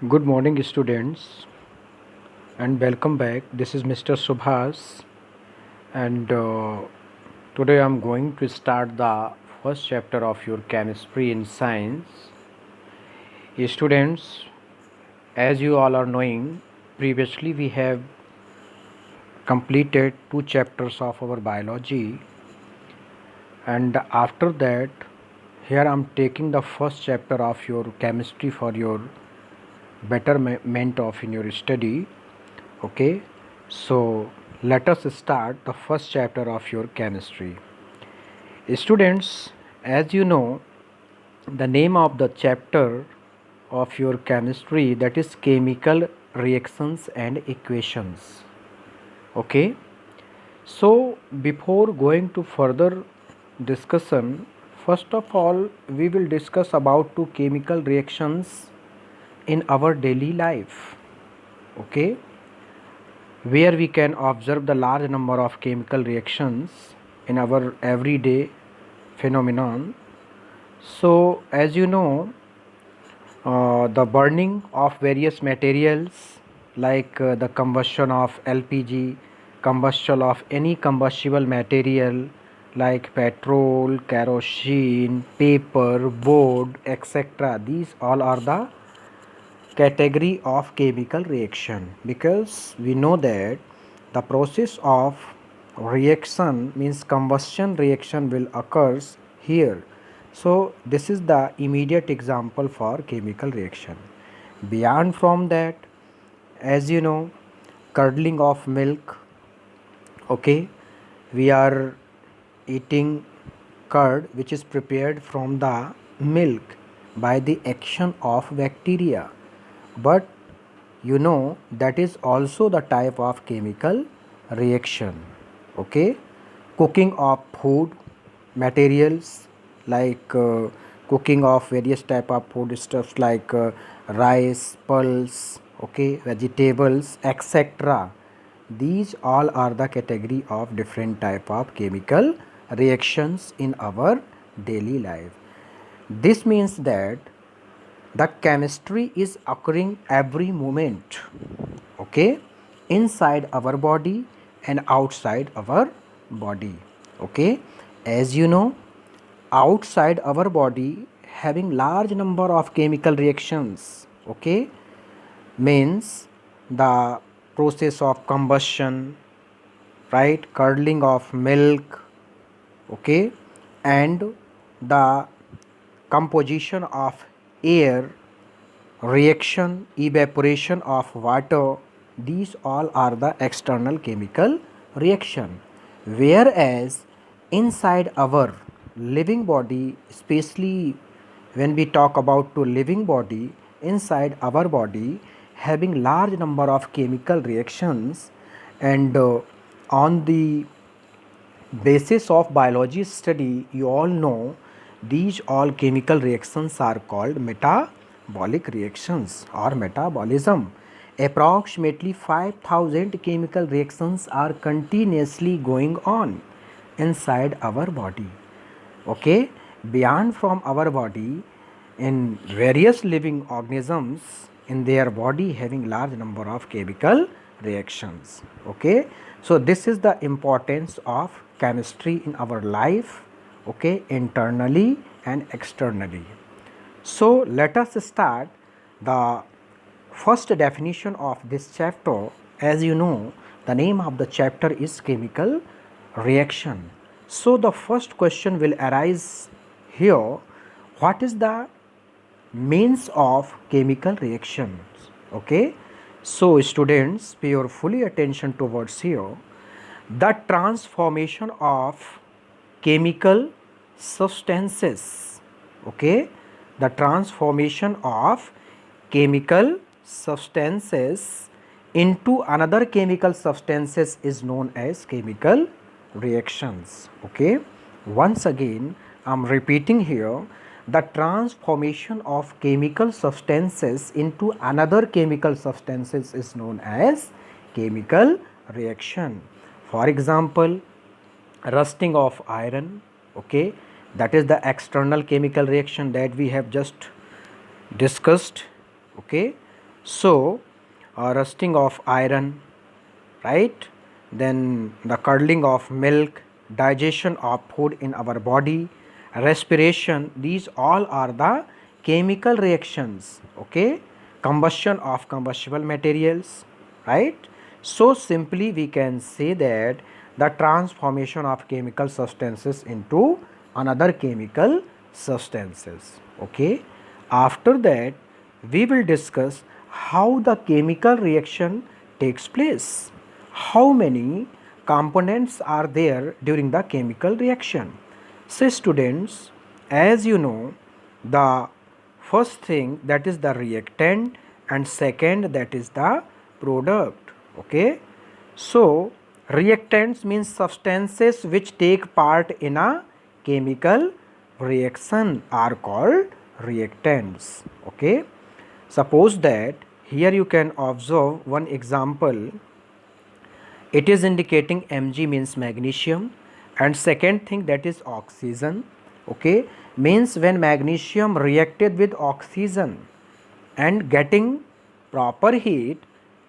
Good morning, students, and welcome back. This is Mr. Subhas, and today I'm going to start the first chapter of your chemistry in science. Students, as you all are knowing, previously we have completed two chapters of our biology, and after that, here I'm taking the first chapter of your chemistry for your betterment of in your study. Okay, so let us start the first chapter of your chemistry. Students, as you know, the name of the chapter of your chemistry, that is chemical reactions and equations. Okay, so before going to further discussion, first of all we will discuss about two chemical reactions in our daily life. Okay, where we can observe the large number of chemical reactions in our everyday phenomenon. So, as you know, the burning of various materials like the combustion of LPG, combustion of any combustible material like petrol, kerosene, paper, wood, etc. These all are the category of chemical reaction, because we know that the process of reaction means combustion reaction will occurs here. So this is the immediate example for chemical reaction. Beyond from that, as you know, curdling of milk. Okay, we are eating curd which is prepared from the milk by the action of bacteria, but you know that is also the type of chemical reaction. Okay, cooking of food materials like cooking of various type of food stuffs like rice, pulse, okay, vegetables, etc. These all are the category of different type of chemical reactions in our daily life. This means that the chemistry is occurring every moment, okay, inside our body and outside our body. Okay, as you know, outside our body having large number of chemical reactions, okay, means the process of combustion, right, curdling of milk, okay, and the composition of air, reaction, evaporation of water. These all are the external chemical reaction. Whereas inside our living body, especially when we talk about to living body, inside our body having large number of chemical reactions, and on the basis of biology study, you all know these all chemical reactions are called metabolic reactions or metabolism. Approximately 5,000 chemical reactions are continuously going on inside our body. Okay, beyond from our body, in various living organisms in their body having large number of chemical reactions. Okay, so this is the importance of chemistry in our life, okay, internally and externally. So let us start the first definition of this chapter. As you know, the name of the chapter is chemical reaction. So the first question will arise here: what is the means of chemical reactions? Okay, so students, pay your fully attention towards here. The transformation of chemical substances, okay, the transformation of chemical substances into another chemical substances is known as chemical reactions. Okay, once again I'm repeating here, the transformation of chemical substances into another chemical substances is known as chemical reaction. For example, rusting of iron, okay, that is the external chemical reaction that we have just discussed. Okay, So, rusting of iron, right? Then the curdling of milk, digestion of food in our body, respiration, these all are the chemical reactions, okay? Combustion of combustible materials, right? So simply we can say that the transformation of chemical substances into another chemical substances, okay? After that we will discuss how the chemical reaction takes place. How many components are there during the chemical reaction? So students, as you know, the first thing that is the reactant and second that is the product, okay? So reactants means substances which take part in a chemical reaction are called reactants, okay? Suppose that here you can observe one example. It is indicating Mg means magnesium, and second thing that is oxygen, okay, means when magnesium reacted with oxygen and getting proper heat,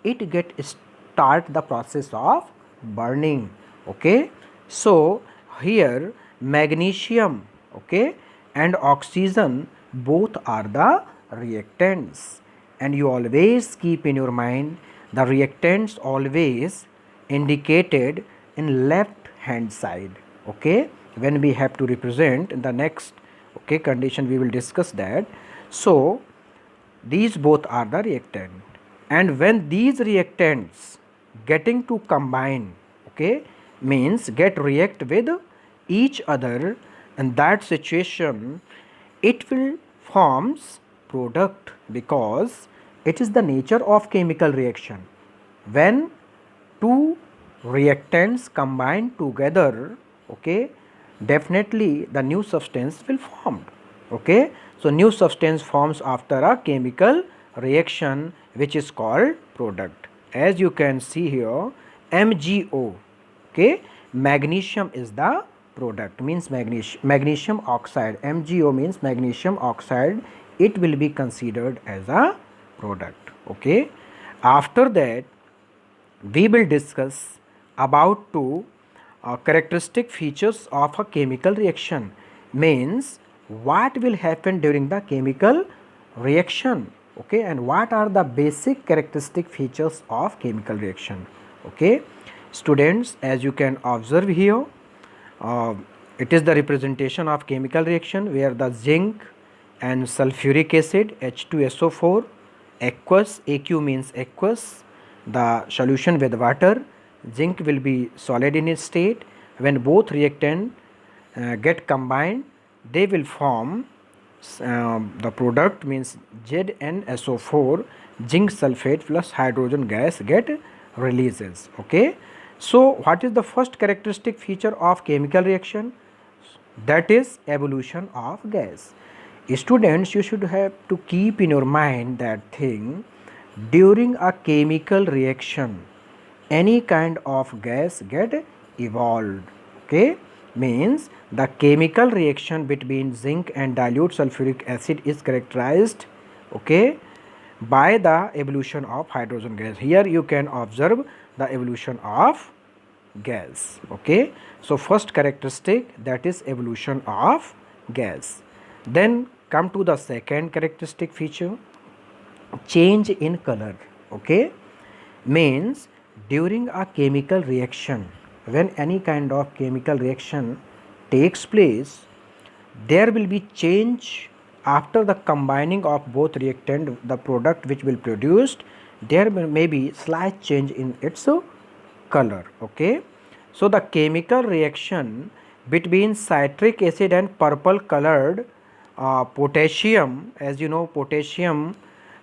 it get start the process of burning, okay. So here magnesium, okay, and oxygen both are the reactants, and you always keep in your mind the reactants always indicated in left hand side, okay. When we have to represent in the next, okay, condition we will discuss that. So these both are the reactant, and when these reactants getting to combine, okay, means get react with each other, in that situation it will forms product, because it is the nature of chemical reaction. When two reactants combine together, okay, definitely the new substance will form, okay. So new substance forms after a chemical reaction which is called product. As you can see here, MgO, okay, magnesium is the product, means magnesium oxide. MgO means magnesium oxide, it will be considered as a product, okay. After that we will discuss about two characteristic features of a chemical reaction, means what will happen during the chemical reaction, okay, and what are the basic characteristic features of chemical reaction, okay. Students, as you can observe here, uh, it is the representation of chemical reaction where the zinc and sulfuric acid H2SO4 aqueous, AQ means aqueous, the solution with water, zinc will be solid in its state. When both reactant get combined, they will form the product, means ZnSO4, zinc sulfate plus hydrogen gas get releases, okay. So what is the first characteristic feature of chemical reaction? That is evolution of gas. Students, you should have to keep in your mind that thing, during a chemical reaction any kind of gas get evolved, okay, means the chemical reaction between zinc and dilute sulfuric acid is characterized, okay, by the evolution of hydrogen gas. Here you can observe the evolution of gas, okay. So first characteristic, that is evolution of gas. Then come to the second characteristic feature, change in color, okay, means during a chemical reaction, when any kind of chemical reaction takes place, there will be change after the combining of both reactant, the product which will produced, there may be slight change in its color, okay. So the chemical reaction between citric acid and purple colored potassium, as you know, potassium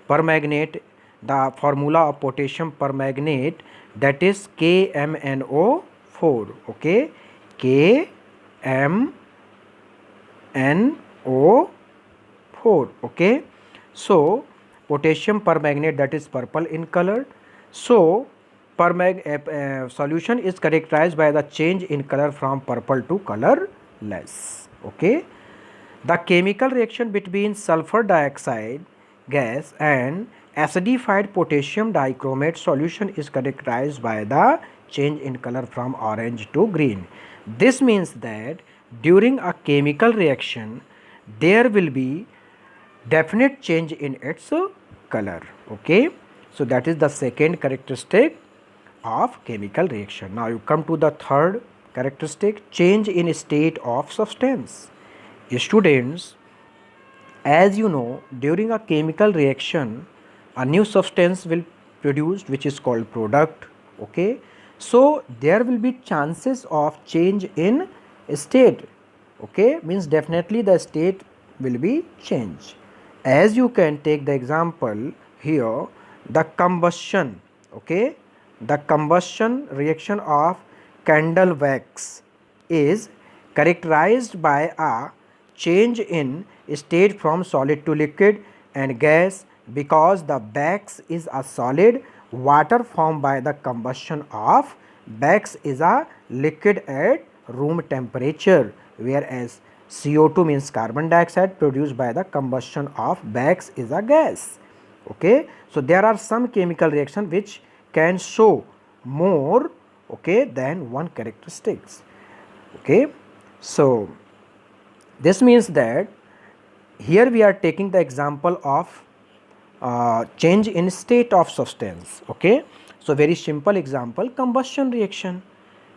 permanganate, the formula of potassium permanganate, that is KMNO4, okay, KMNO4, okay. So potassium permanganate, that is purple in color. So solution is characterized by the change in color from purple to colorless, okay. The chemical reaction between sulfur dioxide gas and acidified potassium dichromate solution is characterized by the change in color from orange to green. This means that during a chemical reaction there will be definite change in its color. Okay, so that is the second characteristic of chemical reaction. Now you come to the third characteristic, change in state of substance. Students, as you know, during a chemical reaction a new substance will produced which is called product. Okay, so there will be chances of change in state. Okay, means definitely the state will be changed. As you can take the example here, the combustion. Okay, the combustion reaction of candle wax is characterized by a change in state from solid to liquid and gas. Because the wax is a solid, water formed by the combustion of wax is a liquid at room temperature, whereas CO2 means carbon dioxide produced by the combustion of wax is a gas. Okay, so there are some chemical reaction which can show more, okay, than one characteristics. Okay, so this means that here we are taking the example of change in state of substance. Okay, so very simple example, combustion reaction.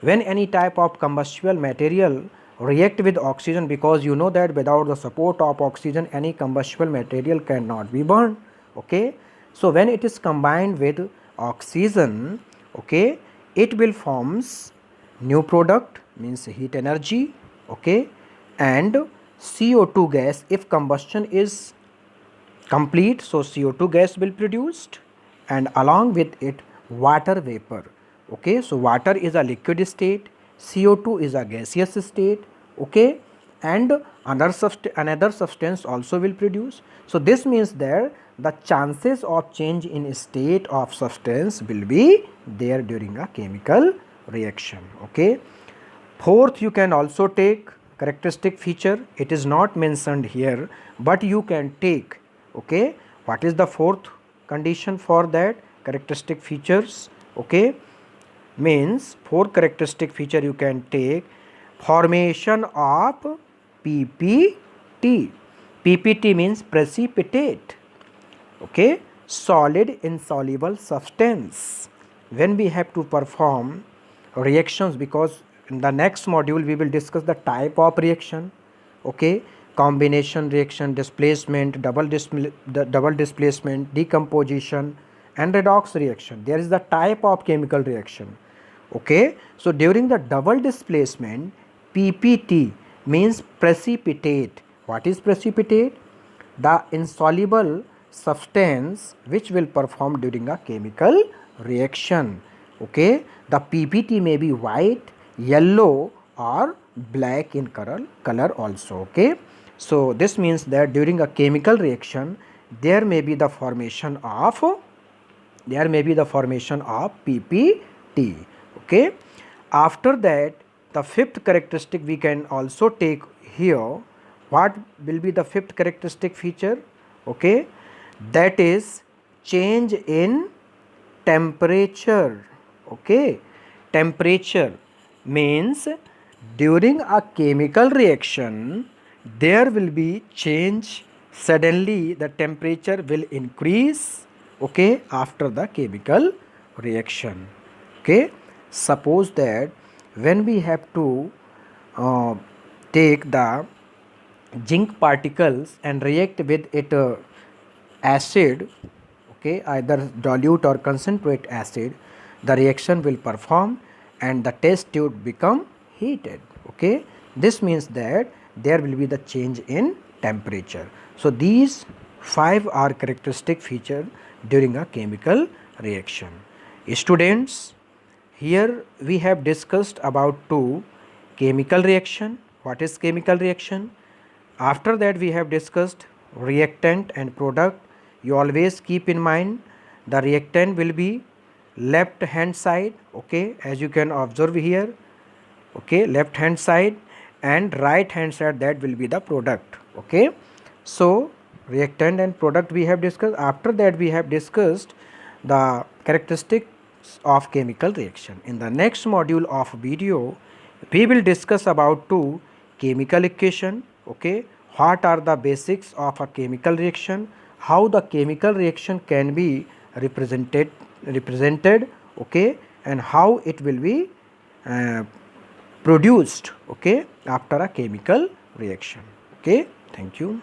When any type of combustible material react with oxygen, because you know that without the support of oxygen any combustible material cannot be burned. Okay, so when it is combined with oxygen, okay, it will forms new product, means heat energy. Okay, and CO2 gas, if combustion is complete, so CO2 gas will produced, and along with it water vapor. Okay, so water is a liquid state, CO2 is a gaseous state. Okay, and another substance also will produce. So this means that the chances of change in state of substance will be there during a chemical reaction. Okay, fourth, you can also take characteristic feature. It is not mentioned here, but you can take. Okay, what is the fourth condition for that characteristic features? Okay, means fourth characteristic feature you can take, formation of PPT. PPT means precipitate. Okay, solid insoluble substance. When we have to perform reactions, because in the next module we will discuss the type of reaction. Okay, combination reaction, displacement, double displacement, decomposition and redox reaction. There is the type of chemical reaction. Okay, so during the double displacement, PPT means precipitate. What is precipitate? The insoluble substance which will perform during a chemical reaction. Okay, the PPT may be white, yellow or black in color also. Okay, so this means that during a chemical reaction there may be the formation of PPT. Okay, after that the fifth characteristic we can also take here. What will be the fifth characteristic feature? Okay, that is change in temperature. Okay, temperature means during a chemical reaction there will be change, suddenly the temperature will increase. Okay, after the chemical reaction. Okay, suppose that when we have to take the zinc particles and react with it acid, okay, either dilute or concentrate acid, the reaction will perform and the test tube become heated. Okay, this means that there will be the change in temperature. So these five are characteristic feature during a chemical reaction. Students, here we have discussed about two, chemical reaction. What is chemical reaction? After that we have discussed reactant and product. You always keep in mind the reactant will be left hand side. Okay, as you can observe here. Okay, left hand side, and right hand side that will be the product. Okay, so reactant and product we have discussed. After that we have discussed the characteristics of chemical reaction. In the next module of video we will discuss about two chemical equation. Okay, what are the basics of a chemical reaction, how the chemical reaction can be represented, okay, and how it will be uh, produced, okay, after a chemical reaction. Okay, thank you.